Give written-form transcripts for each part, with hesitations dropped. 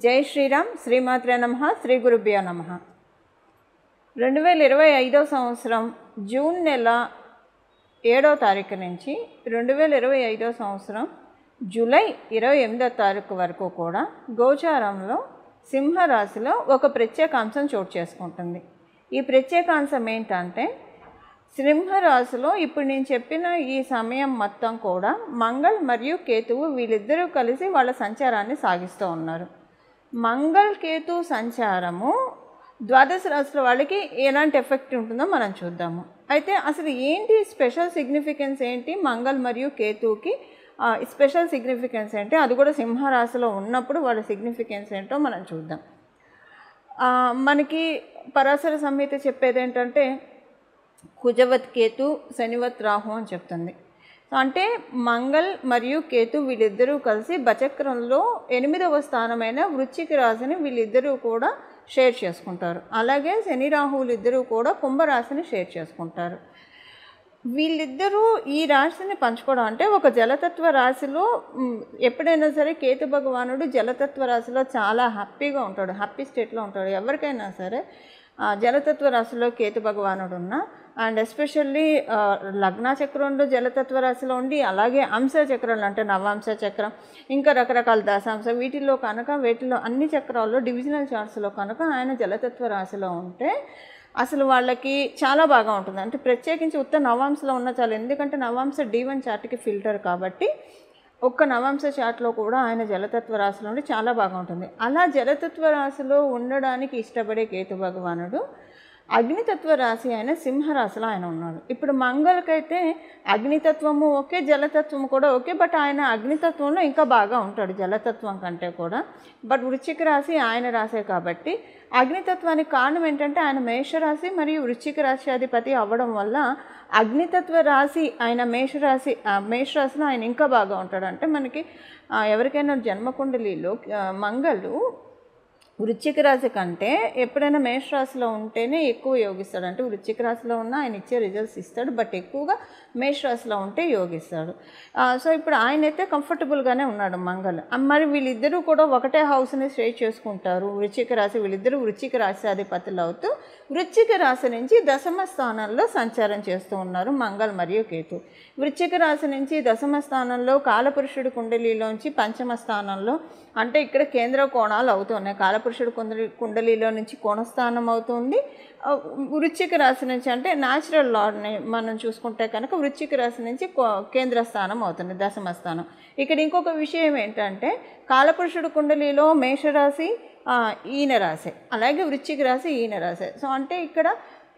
జై శ్రీరామ్. శ్రీమాత్రే నమః. శ్రీ గురుభ్యో నమః. 2025 సంవత్సరం జూన్ నెల 7వ తారీఖు నుంచి 2025 సంవత్సరం జూలై 28వ తారీఖు వరకు కూడా గోచారంలో సింహరాశిలో ఒక ప్రత్యేకాంశం చోటు చేసుకుంటుంది. ఈ ప్రత్యేకాంశం ఏంటంటే, సింహరాశిలో ఇప్పుడు నేను చెప్పిన ఈ సమయం మొత్తం కూడా మంగళ్ మరియు కేతువు వీళ్ళిద్దరూ కలిసి వాళ్ళ సంచారాన్ని సాగిస్తూ ఉన్నారు. మంగళ్ కేతు సంచారము ద్వాదశ రాశుల వాళ్ళకి ఎలాంటి ఎఫెక్ట్ ఉంటుందో మనం చూద్దాము. అయితే అసలు ఏంటి స్పెషల్ సిగ్నిఫికెన్స్ ఏంటి, మంగళ్ మరియు కేతువుకి స్పెషల్ సిగ్నిఫికెన్స్ ఏంటి, అది కూడా సింహరాశిలో ఉన్నప్పుడు వాళ్ళ సిగ్నిఫికెన్స్ ఏంటో మనం చూద్దాం. మనకి పరాశర సంహిత చెప్పేది ఏంటంటే, కుజవత్ కేతు శనివత్ రాహు అని చెప్తుంది. అంటే మంగళ్ మరియు కేతు వీళ్ళిద్దరూ కలిసి బచక్రంలో 8వ స్థానమైన వృశ్చిక రాశిని వీళ్ళిద్దరూ కూడా షేర్ చేసుకుంటారు. అలాగే శని రాహువులు ఇద్దరూ కూడా కుంభరాశిని షేర్ చేసుకుంటారు. వీళ్ళిద్దరూ ఈ రాశిని పంచుకోవడం అంటే, ఒక జలతత్వ రాశిలో ఎప్పుడైనా సరే కేతు భగవానుడు జలతత్వ రాశిలో చాలా హ్యాపీగా ఉంటాడు, హ్యాపీ స్టేట్లో ఉంటాడు. ఎవరికైనా సరే జలతత్వ రాశిలో కేతు భగవానుడు ఉన్నా, అండ్ ఎస్పెషల్లీ లగ్న చక్రంలో జలతత్వ రాశిలో ఉండి, అలాగే అంశ చక్రంలో అంటే నవాంశ చక్రం, ఇంకా రకరకాల దశాంశ, వీటిలో అన్ని చక్రాల్లో డివిజనల్ చార్ట్స్లో కనుక ఆయన జలతత్వ రాశిలో ఉంటే అసలు వాళ్ళకి చాలా బాగా ఉంటుంది. అంటే ప్రత్యేకించి ఉత్త నవాంశలో ఉన్న చాలు, ఎందుకంటే నవాంశ D1 చార్ట్కి ఫిల్టర్ కాబట్టి ఒక్క నవాంశ చార్ట్లో కూడా ఆయన జలతత్వ రాశిలో ఉండి చాలా బాగా ఉంటుంది. అలా జలతత్వ రాశిలో ఉండడానికి ఇష్టపడే కేతు భగవానుడు అగ్నితత్వ రాశి అయిన సింహరాశిలో ఆయన ఉన్నాడు. ఇప్పుడు మంగళకైతే అగ్నితత్వము ఓకే, జలతత్వము కూడా ఓకే, బట్ ఆయన అగ్నితత్వంలో ఇంకా బాగా ఉంటాడు జలతత్వం కంటే కూడా. బట్ వృశ్చిక రాశి ఆయన రాశే కాబట్టి అగ్నితత్వానికి కారణం ఏంటంటే, ఆయన మేషరాశి మరియు వృశ్చిక రాశి అధిపతి అవ్వడం వల్ల అగ్నితత్వ రాశి ఆయన మేషరాశిలో ఆయన ఇంకా బాగా ఉంటాడు. అంటే మనకి ఎవరికైనా జన్మకుండలిలో మంగళు వృశ్చిక రాశి కంటే ఎప్పుడైనా మేషరాశిలో ఉంటేనే ఎక్కువ యోగిస్తాడు. అంటే వృశ్చిక రాశిలో ఉన్న ఆయన ఇచ్చే రిజల్ట్స్ ఇస్తాడు, బట్ ఎక్కువగా మేషరాశిలో ఉంటే యోగిస్తాడు. సో ఇప్పుడు ఆయన అయితే కంఫర్టబుల్గానే ఉన్నాడు మంగళ్. మరి వీళ్ళిద్దరూ కూడా ఒకటే హౌస్ని స్టే చేసుకుంటారు. వృశ్చిక రాశి వీళ్ళిద్దరూ వృశ్చిక రాశి అధిపతులు అవుతూ వృశ్చిక రాశి నుంచి దశమ స్థానంలో సంచారం చేస్తూ ఉన్నారు మంగళ్ మరియు కేతు. వృశ్చిక రాశి నుంచి దశమ స్థానంలో కాలపురుషుడి కుండలిలోంచి పంచమ స్థానంలో, అంటే ఇక్కడ కేంద్ర కోణాలు అవుతున్నాయి. కాలపురుషుడు కుండలిలో నుంచి కోణస్థానం అవుతుంది. వృశ్చిక రాశి నుంచి అంటే న్యాచురల్ లాని మనం చూసుకుంటే కనుక వృశ్చిక రాశి నుంచి కేంద్ర స్థానం అవుతుంది, దశమ స్థానం. ఇక్కడ ఇంకొక విషయం ఏంటంటే, కాలపురుషుడు కుండలిలో మేషరాశి ఈయన రాశి, అలాగే వృశ్చిక రాశి ఈయన రాశి. సో అంటే ఇక్కడ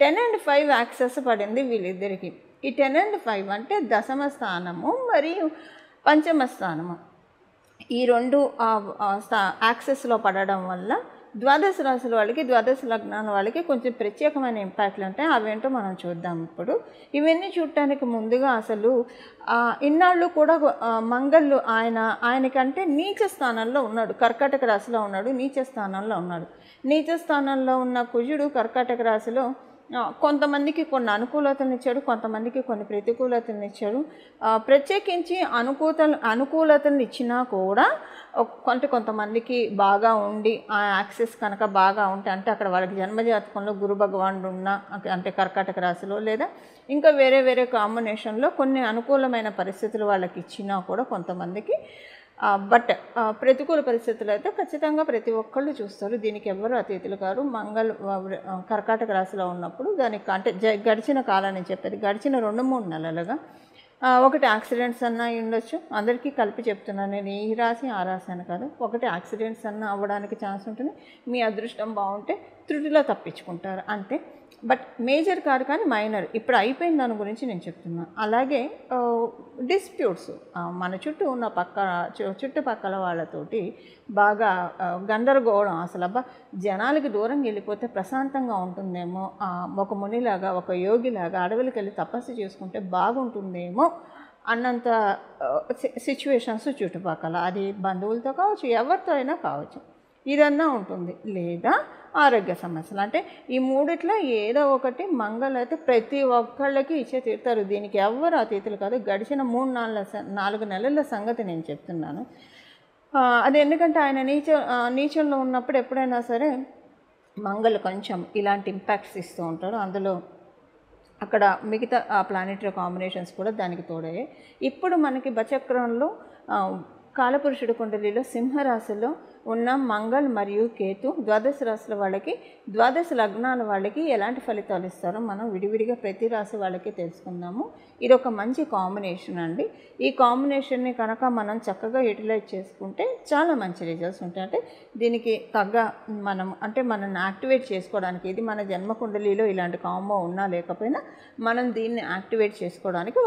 10 and 5 యాక్సెస్ పడింది వీళ్ళిద్దరికి. ఈ 10 and 5 అంటే దశమ స్థానము మరియు పంచమ స్థానము, ఈ రెండు యాక్సెస్లో పడడం వల్ల ద్వాదశ రాశుల వాళ్ళకి, ద్వాదశ లగ్నాల వాళ్ళకి కొంచెం ప్రత్యేకమైన ఇంపాక్ట్లు ఉంటాయి. అవేంటో మనం చూద్దాం ఇప్పుడు. ఇవన్నీ చూడటానికి ముందుగా అసలు ఇన్నాళ్ళు కూడా మంగళ్ ఆయనకంటే నీచ స్థానంలో ఉన్నాడు, కర్కాటక రాశిలో ఉన్నాడు, నీచ స్థానంలో ఉన్నాడు. నీచ స్థానంలో ఉన్న కుజుడు కర్కాటక రాశిలో కొంతమందికి కొన్ని అనుకూలతలను ఇచ్చాడు, కొంతమందికి కొన్ని ప్రతికూలతలను ఇచ్చాడు. ప్రత్యేకించి అనుకూలతలను ఇచ్చినా కూడా కొంతమందికి బాగా ఉండి ఆ యాక్సెస్ కనుక బాగా ఉంటే, అంటే అక్కడ వాళ్ళకి జన్మజాతకంలో గురు భగవానుడు ఉన్న అంటే కర్కాటక రాశిలో లేదా ఇంకా వేరే కాంబినేషన్లో కొన్ని అనుకూలమైన పరిస్థితులు వాళ్ళకి ఇచ్చినా కూడా కొంతమందికి, బట్ ప్రతికూల పరిస్థితులు అయితే ఖచ్చితంగా ప్రతి ఒక్కళ్ళు చూస్తారు. దీనికి ఎవరు అతిథులు కారు. మంగళ్ కర్కాటక రాశిలో ఉన్నప్పుడు దానికి అంటే గడిచిన కాలాన్ని చెప్పేది, గడిచిన 2-3 నెలలుగా ఒకటి యాక్సిడెంట్స్ అన్నా ఉండొచ్చు. అందరికీ కలిపి చెప్తున్నాను నేను, ఈ రాశి ఆ రాశి అని కాదు. ఒకటి యాక్సిడెంట్స్ అన్నా అవ్వడానికి ఛాన్స్ ఉంటుంది. మీ అదృష్టం బాగుంటే త్రుటిలో తప్పించుకుంటారు అంతే, బట్ మేజర్ కాదు, కానీ మైనర్. ఇప్పుడు అయిపోయిన దాని గురించి నేను చెప్తున్నాను. అలాగే డిస్ప్యూట్స్ మన చుట్టూ ఉన్న చుట్టుపక్కల వాళ్ళతోటి బాగా గందరగోళం. అసలు జనాలకి దూరం వెళ్ళిపోతే ప్రశాంతంగా ఉంటుందేమో, ఒక మునిలాగా ఒక యోగిలాగా అడవులకి వెళ్ళి తపస్సు చేసుకుంటే బాగుంటుందేమో అన్నంత సిచ్యువేషన్స్ చుట్టుపక్కల, అది బంధువులతో కావచ్చు, ఎవరితో అయినా కావచ్చు, ఇదన్నా ఉంటుంది. లేదా ఆరోగ్య సమస్యలు, అంటే ఈ మూడిట్లో ఏదో ఒకటి మంగళ అయితే ప్రతి ఒక్కళ్ళకి ఇచ్చే తీరుతారు. దీనికి ఎవరు అతిథులు కాదు. గడిచిన 3-4 నెలల సంగతి నేను చెప్తున్నాను. అది ఎందుకంటే ఆయన నీచంలో ఉన్నప్పుడు ఎప్పుడైనా సరే మంగళ కొంచెం ఇలాంటి ఇంపాక్ట్స్ ఇస్తూ ఉంటాడు. అందులో అక్కడ మిగతా ప్లానెటరీ కాంబినేషన్స్ కూడా దానికి తోడయ్యాయి. ఇప్పుడు మనకి బచక్రంలో కాలపురుషుడు కుండలిలో సింహరాశిలో ఉన్న మంగళ్ మరియు కేతు ద్వాదశ రాశుల వాళ్ళకి, ద్వాదశ లగ్నాల వాళ్ళకి ఎలాంటి ఫలితాలు ఇస్తారో మనం విడివిడిగా ప్రతి రాశి వాళ్ళకి తెలుసుకుందాము. ఇది ఒక మంచి కాంబినేషన్ అండి. ఈ కాంబినేషన్ని కనుక మనం చక్కగా యూటిలైజ్ చేసుకుంటే చాలా మంచి రిజల్ట్స్ ఉంటాయి. అంటే దీనికి తగ్గ మనల్ని యాక్టివేట్ చేసుకోవడానికి, ఇది మన జన్మకుండలిలో ఇలాంటి కాంబో ఉన్నా లేకపోయినా మనం దీన్ని యాక్టివేట్ చేసుకోవడానికి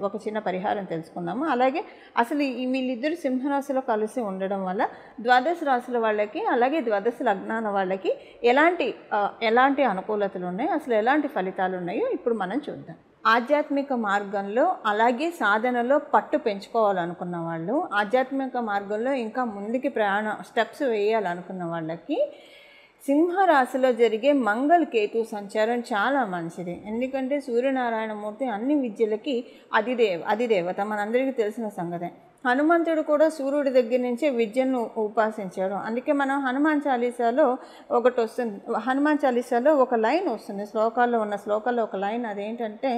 ఒక చిన్న పరిహారం తెలుసుకుందాము. అలాగే అసలు వీళ్ళిద్దరు సింహరాశిలో కలిసి ఉండడం వల్ల ద్వాదశ రాశుల వాళ్ళకి, అలాగే ద్వాదశ లగ్నాల వాళ్ళకి ఎలాంటి అనుకూలతలు ఉన్నాయి, అసలు ఎలాంటి ఫలితాలు ఉన్నాయో ఇప్పుడు మనం చూద్దాం. ఆధ్యాత్మిక మార్గంలో అలాగే సాధనలో పట్టు పెంచుకోవాలనుకున్న వాళ్ళు, ఆధ్యాత్మిక మార్గంలో ఇంకా ముందుకి స్టెప్స్ వేయాలనుకున్న వాళ్ళకి సింహరాశిలో జరిగే మంగళ కేతు సంచారం చాలా మంచిది. ఎందుకంటే సూర్యనారాయణమూర్తి అన్ని విద్యలకి అధిదేవత, మనందరికీ తెలిసిన సంగతే. హనుమంతుడు కూడా సూర్యుడి దగ్గర నుంచే విద్యను ఉపాసించాడు. అందుకే మనం హనుమాన్ చాలీసాలో ఒకటి వస్తుంది, హనుమాన్ చాలీసాలో ఒక లైన్ వస్తుంది, శ్లోకాల్లో ఒక లైన్. అదేంటంటే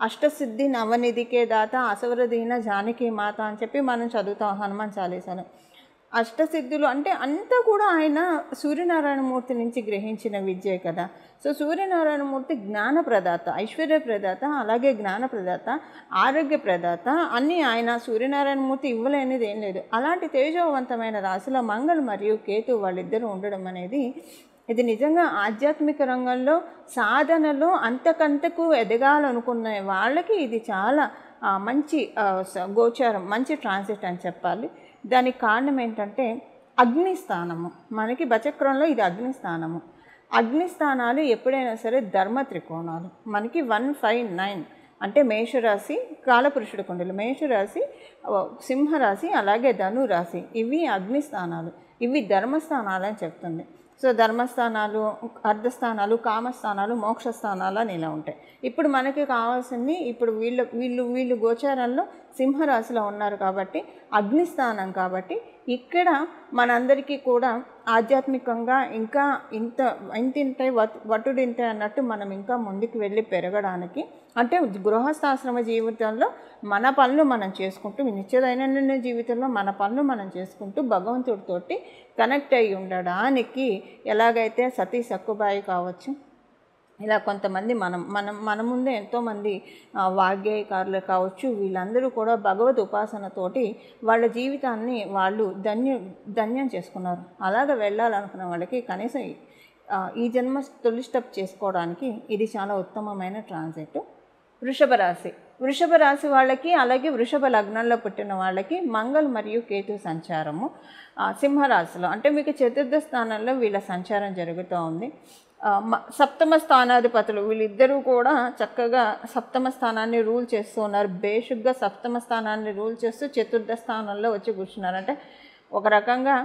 అష్టసిద్ధి నవనిధికే దాత అసవరదీన జానకి మాత అని చెప్పి మనం చదువుతాం హనుమాన్ చాలీసాలో. అష్టసిద్ధులు అంటే అంతా కూడా ఆయన సూర్యనారాయణమూర్తి నుంచి గ్రహించిన విద్యే కదా. సో సూర్యనారాయణమూర్తి జ్ఞానప్రదాత, ఐశ్వర్యప్రదాత, అలాగే జ్ఞానప్రదాత, ఆరోగ్యప్రదాత, అన్నీ ఆయన సూర్యనారాయణమూర్తి ఇవ్వలేనిది ఏం లేదు. అలాంటి తేజోవంతమైన రాశిలో మంగళ మరియు కేతు వాళ్ళిద్దరూ ఉండడం అనేది ఇది నిజంగా ఆధ్యాత్మిక రంగంలో సాధనలో అంతకంతకు ఎదగాలనుకున్న వాళ్ళకి ఇది చాలా మంచి గోచారం, మంచి ట్రాన్సిట్ అని చెప్పాలి. దానికి కారణం ఏంటంటే అగ్నిస్థానము. మనకి బచక్రంలో ఇది అగ్నిస్థానము. అగ్నిస్థానాలు ఎప్పుడైనా సరే ధర్మ త్రికోణాలు. మనకి 159 అంటే మేషరాశి, కాలపురుషుడు కుండలి, మేషరాశి, సింహరాశి, అలాగే ధనురాశి, ఇవి అగ్నిస్థానాలు, ఇవి ధర్మస్థానాలు అని చెప్తుంది. సో ధర్మస్థానాలు, అర్ధస్థానాలు, కామస్థానాలు, మోక్షస్థానాలు అని ఇలా ఉంటాయి. ఇప్పుడు మనకి కావాల్సింది, ఇప్పుడు వీళ్ళు గోచారంలో సింహరాశిలో ఉన్నారు కాబట్టి అగ్నిస్థానం, కాబట్టి ఇక్కడ మనందరికీ కూడా ఆధ్యాత్మికంగా ఇంకా ఇంతింతే వటుడింతే అన్నట్టు మనం ఇంకా ముందుకు వెళ్ళి పెరగడానికి, అంటే గృహస్థాశ్రమ జీవితంలో మన పనులు మనం చేసుకుంటూ, నిత్య దైనందిన జీవితంలో మన పనులు మనం చేసుకుంటూ భగవంతుడితోటి కనెక్ట్ అయ్యి ఉండడానికి, ఎలాగైతే సతీ సక్కుబాయి కావచ్చు, ఇలా కొంతమంది మన ముందే ఎంతోమంది వాగ్గేయకారులు కావచ్చు, వీళ్ళందరూ కూడా భగవద్ ఉపాసనతోటి వాళ్ళ జీవితాన్ని వాళ్ళు ధన్యం చేసుకున్నారు. అలాగ వెళ్ళాలనుకున్న వాళ్ళకి కనీసం ఈ జన్మ తొలి స్టెప్ చేసుకోవడానికి ఇది చాలా ఉత్తమమైన ట్రాన్సిట్. వృషభ రాశి వాళ్ళకి, అలాగే వృషభ లగ్నంలో పుట్టిన వాళ్ళకి మంగళ మరియు కేతు సంచారము సింహరాశిలో, అంటే మీకు చతుర్థ స్థానంలో వీళ్ళ సంచారం జరుగుతూ ఉంది. సప్తమ స్థానాధిపతులు వీళ్ళిద్దరూ కూడా చక్కగా సప్తమ స్థానాన్ని రూల్ చేస్తూ ఉన్నారు. బేసిక్గా సప్తమ స్థానాన్ని రూల్ చేస్తూ చతుర్థ స్థానంలో వచ్చి కూర్చున్నారు. అంటే ఒక రకంగా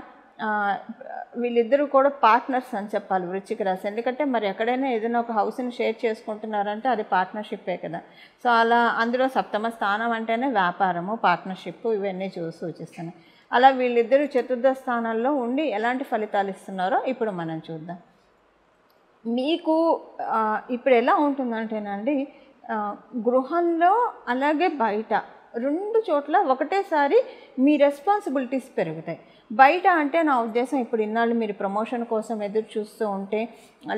వీళ్ళిద్దరూ కూడా పార్ట్నర్స్ అని చెప్పాలి వృశ్చిక రాశి. ఎందుకంటే మరి ఎక్కడైనా ఏదైనా ఒక హౌస్ని షేర్ చేసుకుంటున్నారంటే అది పార్ట్నర్షిప్పే కదా. సో అలా అందులో సప్తమ స్థానం అంటేనే వ్యాపారము, పార్ట్నర్షిప్, ఇవన్నీ సూచిస్తున్నాయి. అలా వీళ్ళిద్దరూ చతుర్థ స్థానంలో ఉండి ఎలాంటి ఫలితాలు ఇస్తున్నారో ఇప్పుడు మనం చూద్దాం. మీకు ఇప్పుడు ఎలా ఉంటుందంటేనండి, గృహంలో అలాగే బయట రెండు చోట్ల ఒకటేసారి మీ రెస్పాన్సిబిలిటీస్ పెరుగుతాయి. బయట అంటే నా ఉద్దేశం, ఇప్పుడు ఇన్నాళ్ళు మీరు ప్రమోషన్ కోసం ఎదురు చూస్తూ ఉంటే,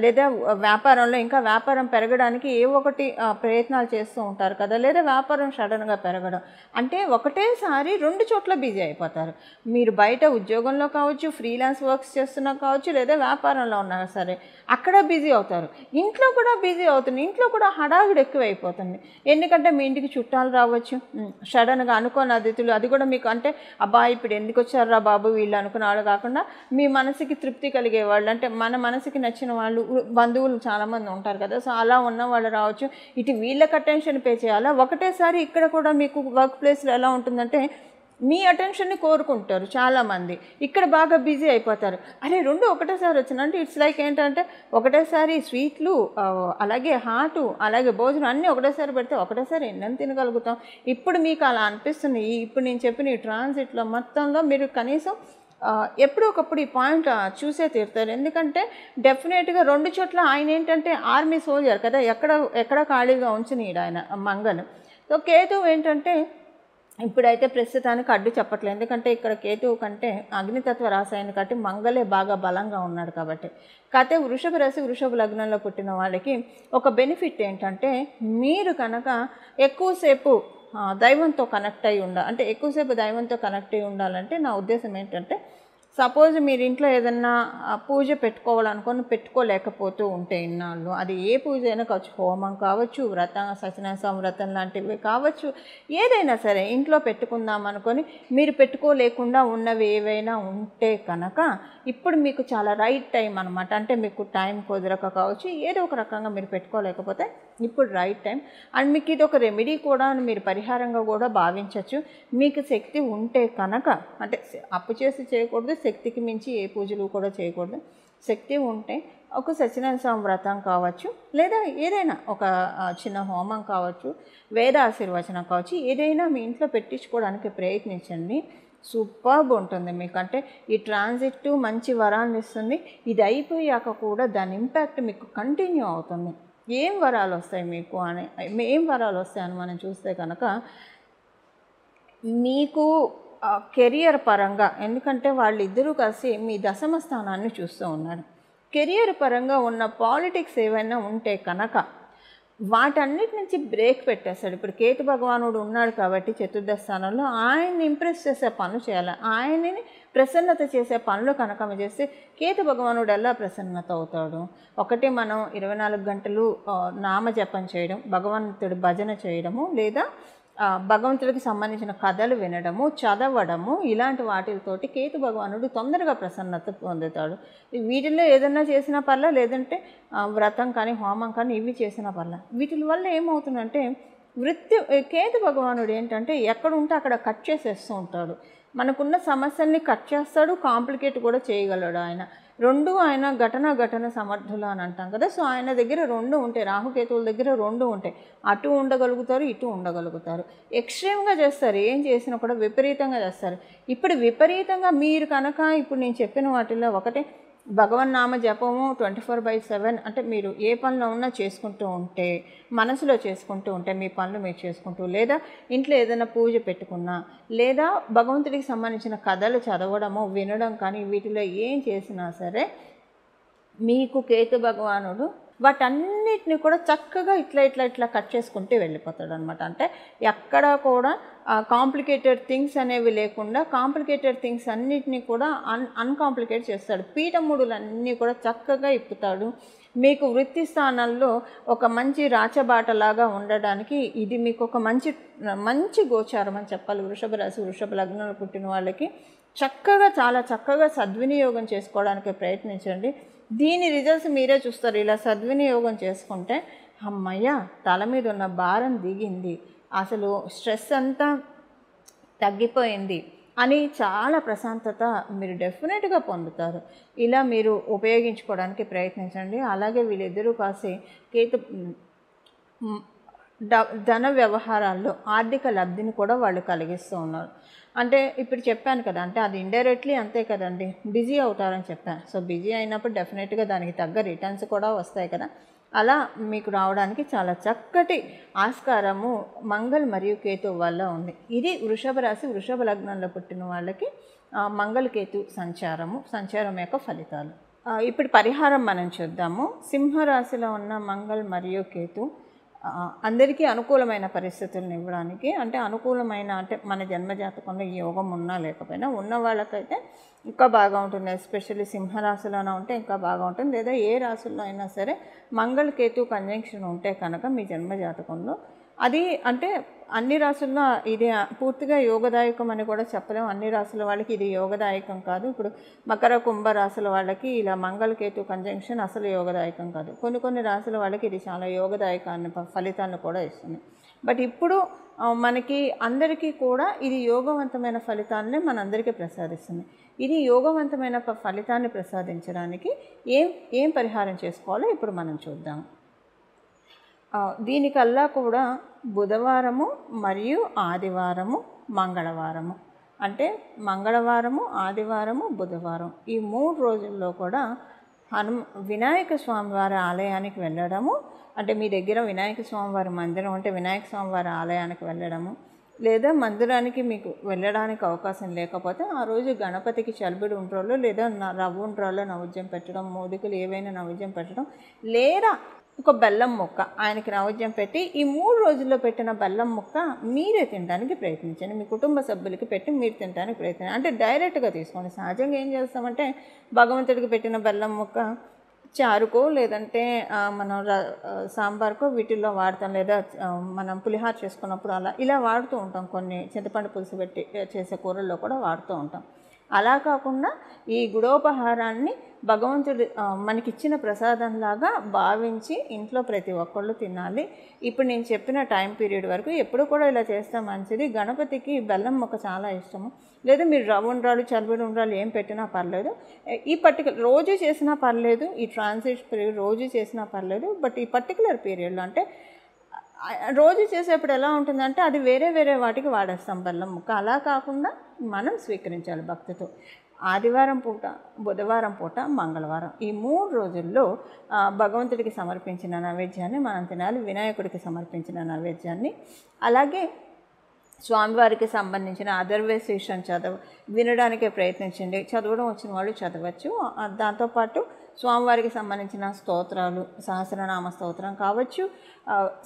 లేదా వ్యాపారంలో ఇంకా వ్యాపారం పెరగడానికి ఒకటి ప్రయత్నాలు చేస్తూ ఉంటారు కదా, లేదా వ్యాపారం సడన్గా పెరగడం, అంటే ఒకటేసారి రెండు చోట్ల బిజీ అయిపోతారు. మీరు బయట ఉద్యోగంలో కావచ్చు, ఫ్రీలాన్స్ వర్క్స్ చేస్తున్నా కావచ్చు, లేదా వ్యాపారంలో ఉన్నా సరే అక్కడ బిజీ అవుతారు. ఇంట్లో కూడా బిజీ అవుతుంది, ఇంట్లో కూడా హడావిడి ఎక్కువైపోతుంది. ఎందుకంటే మీ ఇంటికి చుట్టాలు రావచ్చు, సడన్గా అనుకోని అతిథులు, అది కూడా మీకు అంటే అబ్బా ఇప్పుడు ఎందుకు వచ్చారా బాబు వీళ్ళు అనుకున్న వాళ్ళు కాకుండా మీ మనసుకి తృప్తి కలిగే వాళ్ళు, అంటే మన మనసుకి నచ్చిన వాళ్ళు, బంధువులు చాలామంది ఉంటారు కదా. సో అలా ఉన్న వాళ్ళు రావచ్చు. ఇటు వీళ్ళకి అటెన్షన్ పే చేయాలా, ఒకటేసారి ఇక్కడ కూడా మీకు వర్క్ ప్లేస్లో ఎలా ఉంటుందంటే మీ అటెన్షన్ని కోరుకుంటారు చాలామంది. ఇక్కడ బాగా బిజీ అయిపోతారు. అరే 2 ఒకటేసారి వచ్చిందంటే ఇట్స్ లైక్ ఏంటంటే ఒకటేసారి స్వీట్లు, అలాగే హాటు, అలాగే భోజనం అన్నీ ఒకటేసారి పెడితే ఒకటేసారి ఎన్నెన్ని తినగలుగుతాం? ఇప్పుడు మీకు అలా అనిపిస్తుంది. ఇప్పుడు నేను చెప్పిన ఈ ట్రాన్సిట్లో మొత్తంలో మీరు కనీసం ఎప్పుడో ఒకప్పుడు ఈ పాయింట్ చూసే తీరుతారు. ఎందుకంటే డెఫినెట్గా 2 చోట్ల ఆయన ఏంటంటే ఆర్మీ సోల్జర్ కదా, ఎక్కడ ఖాళీగా ఉంచనీయడు ఆయన మంగళం. సో కేతువు ఏంటంటే ఇప్పుడైతే ప్రస్తుతానికి అడ్డు చెప్పట్లేదు. ఎందుకంటే ఇక్కడ కేతువు కంటే అగ్నితత్వ రాశి అయిన కాబట్టి మంగళే బాగా బలంగా ఉన్నాడు కాబట్టి. కాకపోతే వృషభ రాశి వృషభ లగ్నంలో పుట్టిన వాళ్ళకి ఒక బెనిఫిట్ ఏంటంటే మీరు కనుక ఎక్కువసేపు దైవంతో కనెక్ట్ అయి అంటే ఎక్కువసేపు దైవంతో కనెక్ట్ అయి ఉండాలంటే నా ఉద్దేశం ఏంటంటే, సపోజ్ మీరు ఇంట్లో ఏదన్నా పూజ పెట్టుకోవాలనుకొని పెట్టుకోలేకపోతూ ఉంటే ఇన్నాళ్ళు, అది ఏ పూజ అయినా కావచ్చు, హోమం కావచ్చు, వ్రతం, సత్యనారాయణ వ్రతం లాంటివి కావచ్చు, ఏదైనా సరే ఇంట్లో పెట్టుకుందాం అనుకొని మీరు పెట్టుకోలేకుండా ఉన్నవి ఏవైనా ఉంటే కనుక ఇప్పుడు మీకు చాలా రైట్ టైం అనమాట. అంటే మీకు టైం కుదరక కావచ్చు, ఏదో ఒక రకంగా మీరు పెట్టుకోలేకపోతే ఇప్పుడు రైట్ టైం. అండ్ మీకు ఇది ఒక రెమెడీ కూడా మీరు పరిహారంగా కూడా భావించవచ్చు. మీకు శక్తి ఉంటే కనుక, అంటే అప్పు చేసి చేయకూడదు, శక్తికి మించి ఏ పూజలు కూడా చేయకూడదు. శక్తి ఉంటే ఒక సత్యనారాయణ స్వామి వ్రతం కావచ్చు, లేదా ఏదైనా ఒక చిన్న హోమం కావచ్చు, వేద ఆశీర్వచనం కావచ్చు, ఏదైనా మీ ఇంట్లో పెట్టించుకోవడానికి ప్రయత్నించండి. సూపర్బ్ ఉంటుంది మీకు. అంటే ఈ ట్రాన్సిట్ మంచి వరాలను ఇస్తుంది. ఇది అయిపోయాక కూడా దాని ఇంపాక్ట్ మీకు కంటిన్యూ అవుతుంది. ఏం వరాలు వస్తాయి మీకు అని, ఏం వరాలు వస్తాయని మనం చూస్తే కనుక మీకు కెరియర్ పరంగా, ఎందుకంటే వాళ్ళిద్దరూ కలిసి మీ దశమ స్థానాన్ని చూస్తూ ఉన్నారు. కెరియర్ పరంగా ఉన్న పాలిటిక్స్ ఏవైనా ఉంటే కనుక వాటన్నిటి నుంచి బ్రేక్ పెట్టేస్తాడు. ఇప్పుడు కేతు భగవానుడు ఉన్నాడు కాబట్టి చతుర్థ స్థానంలో ఆయన్ని ఇంప్రెస్ చేసే పనులు చేయాలి, ఆయనని ప్రసన్నత చేసే పనులు కనుక చేస్తే కేతు భగవానుడు ఎలా ప్రసన్నత అవుతాడు? ఒకటి మనం 24 గంటలు నామజపం చేయడం, భగవంతుడి భజన చేయడము, లేదా భగవంతుడికి సంబంధించిన కథలు వినడము, చదవడము, ఇలాంటి వాటితోటి కేతు భగవానుడు తొందరగా ప్రసన్నత పొందుతాడు. వీటిల్లో ఏదన్నా చేసినా పర్లా, లేదంటే వ్రతం కానీ హోమం కానీ ఇవి చేసినా పర్లా. వీటి వల్ల ఏమవుతుందంటే కేతు భగవానుడు ఏంటంటే ఎక్కడ ఉంటే అక్కడ కట్ చేసేస్తూ ఉంటాడు. మనకున్న సమస్యల్ని కట్ చేస్తాడు, కాంప్లికేట్ కూడా చేయగలడు ఆయన. ఆయన ఘటన సమర్థులు అని అంటాం కదా. సో ఆయన దగ్గర 2 ఉంటాయి, రాహుకేతువుల దగ్గర 2 ఉంటాయి. అటు ఉండగలుగుతారు, ఇటు ఉండగలుగుతారు. ఎక్స్ట్రీమ్గా చేస్తారు, ఏం చేసినా కూడా విపరీతంగా చేస్తారు. ఇప్పుడు విపరీతంగా మీరు కనుక ఇప్పుడు నేను చెప్పిన వాటిల్లో ఒకటే భగవన్నామ జపము 24/7, అంటే మీరు ఏ పనిలో ఉన్నా చేసుకుంటూ ఉంటే, మనసులో చేసుకుంటూ ఉంటే మీ పనులు మీరు చేసుకుంటూ, లేదా ఇంట్లో ఏదైనా పూజ పెట్టుకున్నా, లేదా భగవంతుడికి సంబంధించిన కథలు చదవడము, వినడం కానీ వీటిలో ఏం చేసినా సరే మీకు కేతు భగవానుడు వాటన్నిటిని కూడా చక్కగా ఇట్లా కట్ చేసుకుంటూ వెళ్ళిపోతాడు అనమాట. అంటే ఎక్కడా కూడా కాంప్లికేటెడ్ థింగ్స్ అనేవి లేకుండా కాంప్లికేటెడ్ థింగ్స్ అన్నిటినీ కూడా అన్కాంప్లికేట్ చేస్తాడు. పీఠముడులన్నీ కూడా చక్కగా ఇప్పుతాడు. మీకు వృత్తి స్థానాల్లో ఒక మంచి రాచబాటలాగా ఉండడానికి ఇది మీకు ఒక మంచి గోచారం అని చెప్పాలి. వృషభ రాశి వృషభ లగ్నంలో పుట్టిన వాళ్ళకి చాలా చక్కగా సద్వినియోగం చేసుకోవడానికి ప్రయత్నించండి. దీని రిజల్ట్స్ మీరే చూస్తారు. ఇలా సద్వినియోగం చేసుకుంటే అమ్మయ్య తల మీద ఉన్న భారం దిగింది, అసలు స్ట్రెస్ అంతా తగ్గిపోయింది అని చాలా ప్రశాంతత మీరు డెఫినెట్గా పొందుతారు. ఇలా మీరు ఉపయోగించుకోవడానికి ప్రయత్నించండి. అలాగే వీళ్ళిద్దరూ కాసి కేతు ధన వ్యవహారాల్లో ఆర్థిక లబ్ధిని కూడా వాళ్ళు కలిగిస్తూ ఉన్నారు. అంటే ఇప్పుడు చెప్పాను కదా, అంటే అది ఇండైరెక్ట్లీ అంతే కదండి, బిజీ అవుతారని చెప్పాను. సో బిజీ అయినప్పుడు డెఫినెట్గా దానికి తగ్గ రిటర్న్స్ కూడా వస్తాయి కదా. అలా మీకు రావడానికి చాలా చక్కటి ఆస్కారము మంగళ్ మరియు కేతు వల్ల ఉంది. ఇది వృషభ రాశి వృషభ లగ్నంలో పుట్టిన వాళ్ళకి మంగళకేతు సంచారం యొక్క ఫలితాలు. ఇప్పుడు పరిహారం మనం చూద్దాము. సింహరాశిలో ఉన్న మంగళ్ మరియు కేతు అందరికీ అనుకూలమైన పరిస్థితులను ఇవ్వడానికి, అంటే అనుకూలమైన అంటే మన జన్మజాతకంలో ఈ యోగం ఉన్నా లేకపోయినా ఉన్న వాళ్ళకైతే ఇంకా బాగా ఉంటుంది. ఎస్పెషల్లీ సింహరాశిలోనే ఉంటే ఇంకా బాగా ఉంటుంది, లేదా ఏ రాశుల్లో అయినా సరే మంగళకేతు కంజంక్షన్ ఉంటే కనుక మీ జన్మజాతకంలో అది అంటే అన్ని రాశుల్లో ఇది పూర్తిగా యోగదాయకం అని కూడా చెప్పలేము. అన్ని రాశుల వాళ్ళకి ఇది యోగదాయకం కాదు. ఇప్పుడు మకర కుంభ రాశుల వాళ్ళకి ఇలా మంగళకేతు కంజంక్షన్ అసలు యోగదాయకం కాదు. కొన్ని రాశుల వాళ్ళకి ఇది చాలా యోగదాయకాన్ని ఫలితాలను కూడా ఇస్తుంది. బట్ ఇప్పుడు మనకి అందరికీ కూడా ఇది యోగవంతమైన ఫలితాలనే మనందరికీ ప్రసాదిస్తుంది. ఇది యోగవంతమైన ఫలితాన్ని ప్రసాదించడానికి ఏం పరిహారం చేసుకోవాలో ఇప్పుడు మనం చూద్దాం. దీనికల్లా కూడా బుధవారము మరియు ఆదివారము, మంగళవారము, అంటే మంగళవారము, ఆదివారము, బుధవారం ఈ 3 రోజుల్లో కూడా వినాయక స్వామివారి ఆలయానికి వెళ్ళడము, అంటే మీ దగ్గర వినాయక స్వామివారి మందిరం అంటే వినాయక స్వామివారి ఆలయానికి వెళ్ళడము, లేదా మందిరానికి మీకు వెళ్ళడానికి అవకాశం లేకపోతే ఆ రోజు గణపతికి చలిబిడి ఉండ్రాళ్ళు లేదా రవ్వ ఉండ్రాళ్ళు నైవేద్యం పెట్టడం, మోదకులు ఏవైనా నైవేద్యం పెట్టడం, లేదా ఒక బెల్లం ముక్క ఆయనకి నైవేద్యం పెట్టి ఈ 3 రోజుల్లో పెట్టిన బెల్లం ముక్క మీరే తినడానికి ప్రయత్నించండి. మీ కుటుంబ సభ్యులకి పెట్టి మీరు తినడానికి ప్రయత్నించండి. అంటే డైరెక్ట్గా తీసుకోండి. సహజంగా ఏం చేస్తామంటే భగవంతుడికి పెట్టిన బెల్లం ముక్క చారుకో లేదంటే మనం సాంబార్కో వీటిల్లో వాడతాం, లేదా మనం పులిహార చేసుకున్నప్పుడు ఇలా వాడుతూ ఉంటాం. కొన్ని చింతపండు పులుసు పెట్టి చేసే కూరల్లో కూడా వాడుతూ ఉంటాం. అలా కాకుండా ఈ గుడోపహారాన్ని భగవంతుడు మనకిచ్చిన ప్రసాదంలాగా భావించి ఇంట్లో ప్రతి ఒక్కళ్ళు తినాలి. ఇప్పుడు నేను చెప్పిన టైం పీరియడ్ వరకు ఎప్పుడు కూడా ఇలా చేస్తే మంచిది. గణపతికి బెల్లం ముక్క చాలా ఇష్టము. లేదా మీరు రవ్వ ఉండ్రాలు, చలివిడి ఉండ్రాలు ఏం పెట్టినా పర్లేదు. ఈ రోజు చేసినా పర్లేదు, ఈ ట్రాన్సిట్ పీరియడ్ రోజు చేసినా పర్లేదు. బట్ ఈ పర్టికులర్ పీరియడ్లో అంటే రోజు చేసేప్పుడు ఎలా ఉంటుందంటే అది వేరే వాటికి వాడేస్తాం బెల్లం ముక్క. అలా కాకుండా మనం స్వీకరించాలి భక్తితో. ఆదివారం పూట, బుధవారం పూట, మంగళవారం ఈ 3 రోజుల్లో భగవంతుడికి సమర్పించిన నైవేద్యాన్ని మనం తినాలి. వినాయకుడికి సమర్పించిన నైవేద్యాన్ని, అలాగే స్వామివారికి సంబంధించిన అథర్వశీర్షం వినడానికే ప్రయత్నించండి. చదవడం వచ్చిన వాళ్ళు చదవచ్చు. దాంతోపాటు స్వామివారికి సంబంధించిన స్తోత్రాలు, సహస్రనామ స్తోత్రం కావచ్చు,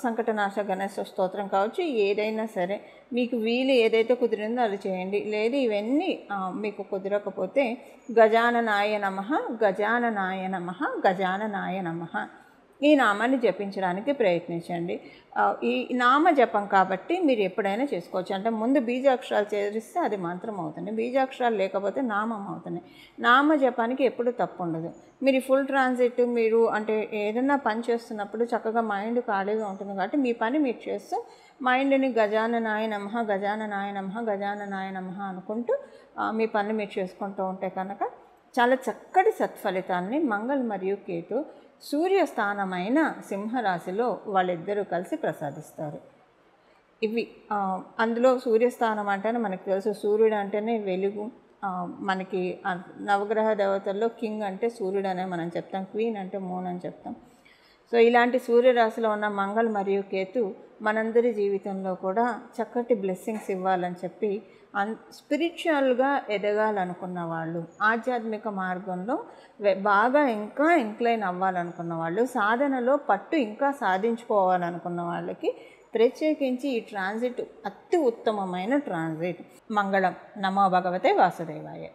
సంకటనాశ గణేశ స్తోత్రం కావచ్చు, ఏదైనా సరే మీకు వీలు ఏదైతే కుదిరిందో అది చేయండి. లేదు ఇవన్నీ మీకు కుదరకపోతే గజాననాయ నమః, గజాననాయ నమః, గజాననాయ నమః ఈ నామాన్ని జపించడానికి ప్రయత్నించండి. ఈ నామ జపం కాబట్టి మీరు ఎప్పుడైనా చేసుకోవచ్చు. అంటే ముందు బీజాక్షరాలు చేరిస్తే అది మంత్రం అవుతుంది, బీజాక్షరాలు లేకపోతే నామం అవుతుంది. నామ జపానికి ఎప్పుడు తప్పు ఉండదు. మీరు ఫుల్ ట్రాన్సిట్ మీరు అంటే ఏదైనా పని చేస్తున్నప్పుడు చక్కగా మైండ్ ఖాళీగా ఉంటుంది కాబట్టి మీ పని మీరు చేస్తూ మైండ్ని గజాననాయ నమః, గజాననాయ నమః, గజాననాయ నమః అనుకుంటూ మీ పని మీరు చేసుకుంటూ ఉంటే కనుక చాలా చక్కటి సత్ఫలితాన్ని మంగళ మరియు కేతు సూర్యస్థానమైన సింహరాశిలో వాళ్ళిద్దరూ కలిసి ప్రసాదిస్తారు. ఇవి అందులో సూర్యస్థానం అంటేనే మనకు తెలుసు, సూర్యుడు అంటేనే వెలుగు. మనకి నవగ్రహ దేవతల్లో కింగ్ అంటే సూర్యుడు అనే మనం చెప్తాం, క్వీన్ అంటే మూన్ అని చెప్తాం. సో ఇలాంటి సూర్యరాశిలో ఉన్న మంగళ మరియు కేతు మనందరి జీవితంలో కూడా చక్కటి బ్లెస్సింగ్స్ ఇవ్వాలని చెప్పి స్పిరిచువల్గా ఎదగాలనుకున్న వాళ్ళు, ఆధ్యాత్మిక మార్గంలో బాగా ఇంకా ఇంక్లైన్ అవ్వాలనుకున్న వాళ్ళు, సాధనలో పట్టు ఇంకా సాధించుకోవాలనుకున్న వాళ్ళకి ప్రత్యేకించి ఈ ట్రాన్సిట్ అతి ఉత్తమమైన ట్రాన్సిట్. మంగళం. నమో భగవతే వాసుదేవాయ.